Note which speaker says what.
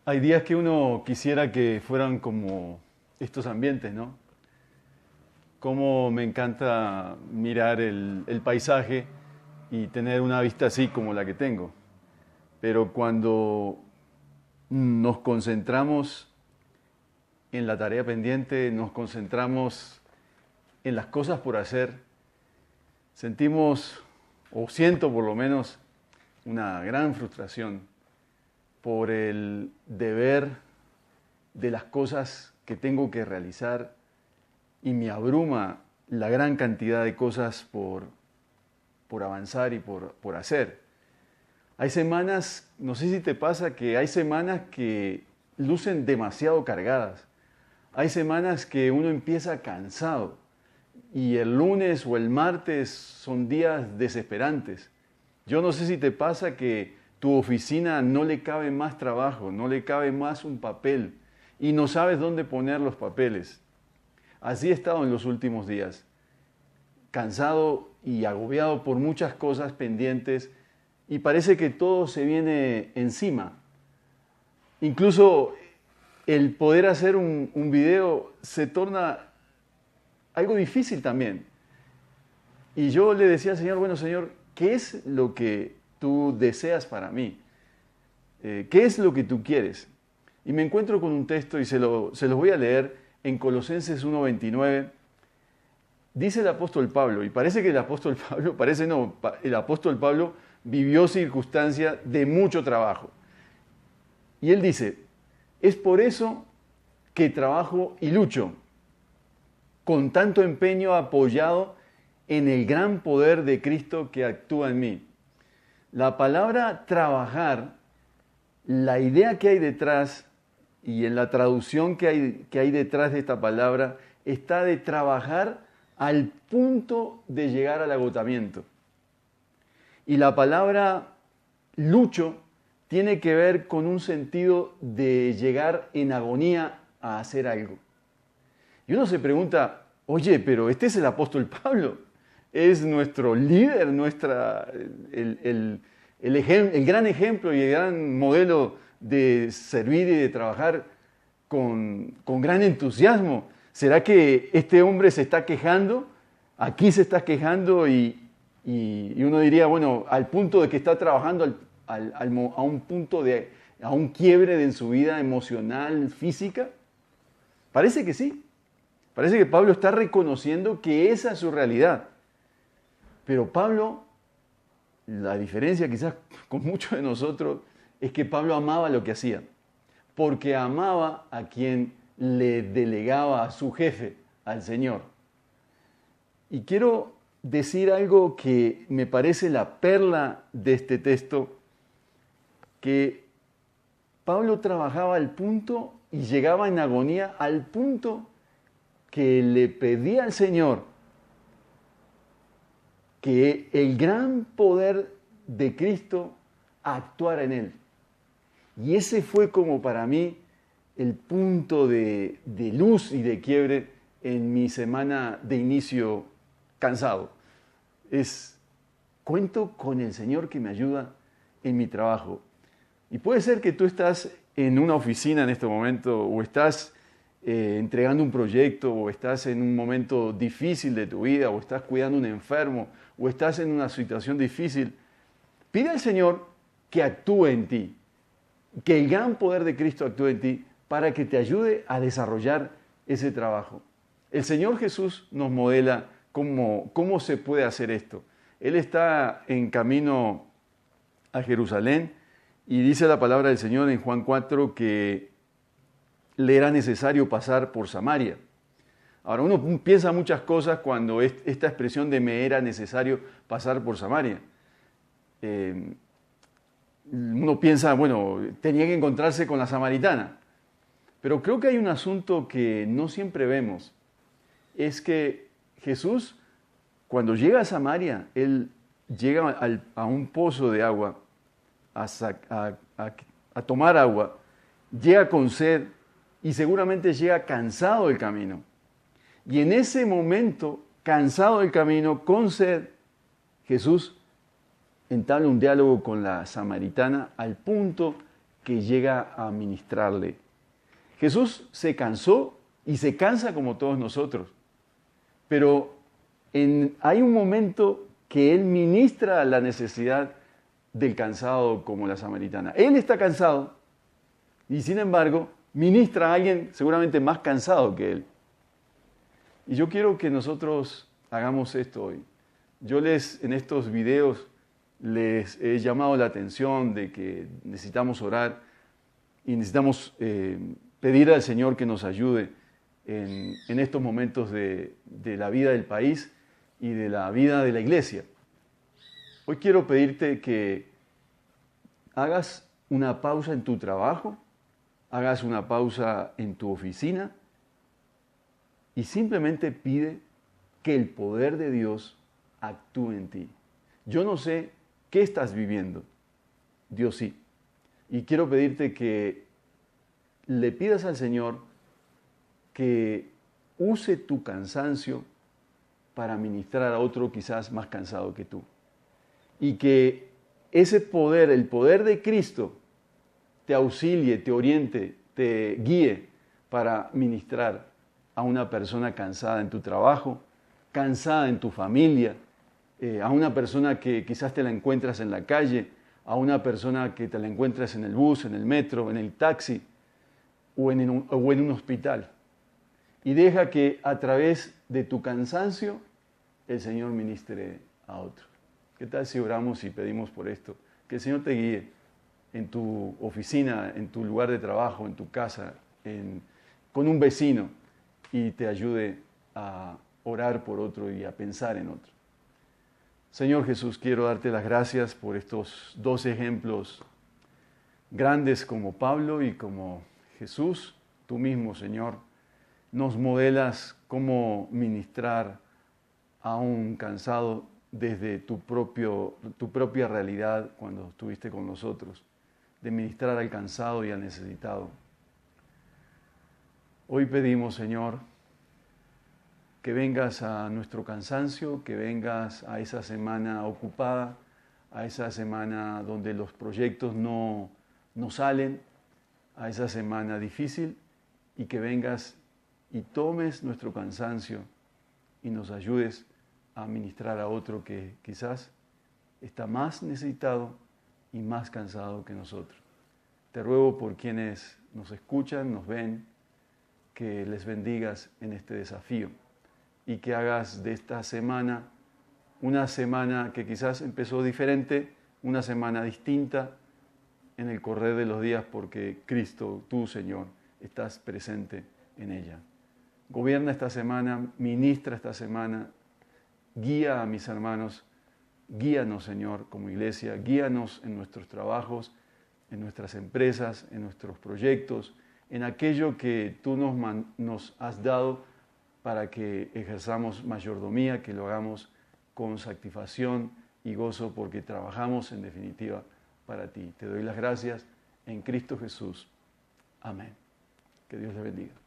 Speaker 1: Hay días que uno quisiera que fueran como estos ambientes, ¿no? Como me encanta mirar el paisaje y tener una vista así como la que tengo. Pero cuando nos concentramos en la tarea pendiente, nos concentramos en las cosas por hacer, sentimos, o siento por lo menos, una gran frustración por el deber de las cosas que tengo que realizar y me abruma la gran cantidad de cosas por avanzar y por hacer. Hay semanas, no sé si te pasa, que hay semanas que lucen demasiado cargadas. Hay semanas que uno empieza cansado y el lunes o el martes son días desesperantes. Yo no sé si te pasa que tu oficina no le cabe más trabajo, no le cabe más un papel y no sabes dónde poner los papeles. Así he estado en los últimos días, cansado y agobiado por muchas cosas pendientes y parece que todo se viene encima. Incluso el poder hacer un video se torna algo difícil también. Y yo le decía al Señor, bueno Señor, ¿qué es lo que tú deseas para mí? ¿Qué es lo que tú quieres? Y me encuentro con un texto y se los voy a leer en Colosenses 1:29. Dice el apóstol Pablo, y parece que el apóstol Pablo, parece no, el apóstol Pablo vivió circunstancias de mucho trabajo. Y él dice, es por eso que trabajo y lucho, con tanto empeño apoyado en el gran poder de Cristo que actúa en mí. La palabra trabajar, la idea que hay detrás y en la traducción que hay detrás de esta palabra, está de trabajar al punto de llegar al agotamiento. Y la palabra lucho tiene que ver con un sentido de llegar en agonía a hacer algo. Y uno se pregunta, oye, pero este es el apóstol Pablo, es nuestro líder, el gran ejemplo y el gran modelo de servir y de trabajar con gran entusiasmo. ¿Será que este hombre se está quejando? Aquí se está quejando y uno diría, bueno, al punto de que está trabajando a un punto a un quiebre en su vida emocional, física. Parece que sí. Parece que Pablo está reconociendo que esa es su realidad. Pero Pablo, la diferencia quizás con muchos de nosotros, es que Pablo amaba lo que hacía, porque amaba a quien le delegaba a su jefe, al Señor. Y quiero decir algo que me parece la perla de este texto, que Pablo trabajaba al punto y llegaba en agonía al punto que le pedía al Señor que el gran poder de Cristo actuara en él. Y ese fue como para mí el punto de luz y de quiebre en mi semana de inicio cansado. Cuento con el Señor que me ayuda en mi trabajo. Y puede ser que tú estás en una oficina en este momento o estás entregando un proyecto o estás en un momento difícil de tu vida o estás cuidando a un enfermo o estás en una situación difícil. Pide al Señor que actúe en ti, que el gran poder de Cristo actúe en ti para que te ayude a desarrollar ese trabajo. El Señor Jesús nos modela cómo se puede hacer esto. Él está en camino a Jerusalén y dice la palabra del Señor en Juan 4 que le era necesario pasar por Samaria. Ahora, uno piensa muchas cosas cuando esta expresión de me era necesario pasar por Samaria. Uno piensa, bueno, tenía que encontrarse con la samaritana. Pero creo que hay un asunto que no siempre vemos. Es que Jesús, cuando llega a Samaria, Él llega a un pozo de agua, a tomar agua, llega con sed y seguramente llega cansado del camino. Y en ese momento, cansado del camino, con sed, Jesús entabla un diálogo con la samaritana al punto que llega a ministrarle. Jesús se cansó y se cansa como todos nosotros, pero hay un momento que Él ministra la necesidad del cansado como la samaritana. Él está cansado y sin embargo ministra a alguien seguramente más cansado que Él. Y yo quiero que nosotros hagamos esto hoy. Yo en estos videos les he llamado la atención de que necesitamos orar y necesitamos pedir al Señor que nos ayude en estos momentos de la vida del país y de la vida de la iglesia. Hoy quiero pedirte que hagas una pausa en tu trabajo, hagas una pausa en tu oficina y simplemente pide que el poder de Dios actúe en ti. Yo no sé qué estás viviendo, Dios sí. Y quiero pedirte que le pidas al Señor que use tu cansancio para ministrar a otro quizás más cansado que tú. Y que ese poder, el poder de Cristo, te auxilie, te oriente, te guíe para ministrar a una persona cansada en tu trabajo, cansada en tu familia, a una persona que quizás te la encuentras en la calle, a una persona que te la encuentras en el bus, en el metro, en el taxi o en un hospital. Y deja que a través de tu cansancio el Señor ministre a otro. ¿Qué tal si oramos y pedimos por esto? Que el Señor te guíe en tu oficina, en tu lugar de trabajo, en tu casa, con un vecino y te ayude a orar por otro y a pensar en otro. Señor Jesús, quiero darte las gracias por estos dos ejemplos grandes como Pablo y como Jesús. Tú mismo, Señor, nos modelas cómo ministrar a un cansado desde tu propia realidad cuando estuviste con nosotros, de ministrar al cansado y al necesitado. Hoy pedimos, Señor, que vengas a nuestro cansancio, que vengas a esa semana ocupada, a esa semana donde los proyectos no salen, a esa semana difícil, y que vengas y tomes nuestro cansancio y nos ayudes a ministrar a otro que quizás está más necesitado y más cansado que nosotros. Te ruego por quienes nos escuchan, nos ven, que les bendigas en este desafío y que hagas de esta semana una semana que quizás empezó diferente, una semana distinta en el correr de los días porque Cristo, tú Señor, estás presente en ella. Gobierna esta semana, ministra esta semana, guía a mis hermanos, guíanos Señor como iglesia, guíanos en nuestros trabajos, en nuestras empresas, en nuestros proyectos, en aquello que tú nos has dado para que ejerzamos mayordomía, que lo hagamos con satisfacción y gozo porque trabajamos en definitiva para ti. Te doy las gracias en Cristo Jesús. Amén. Que Dios les bendiga.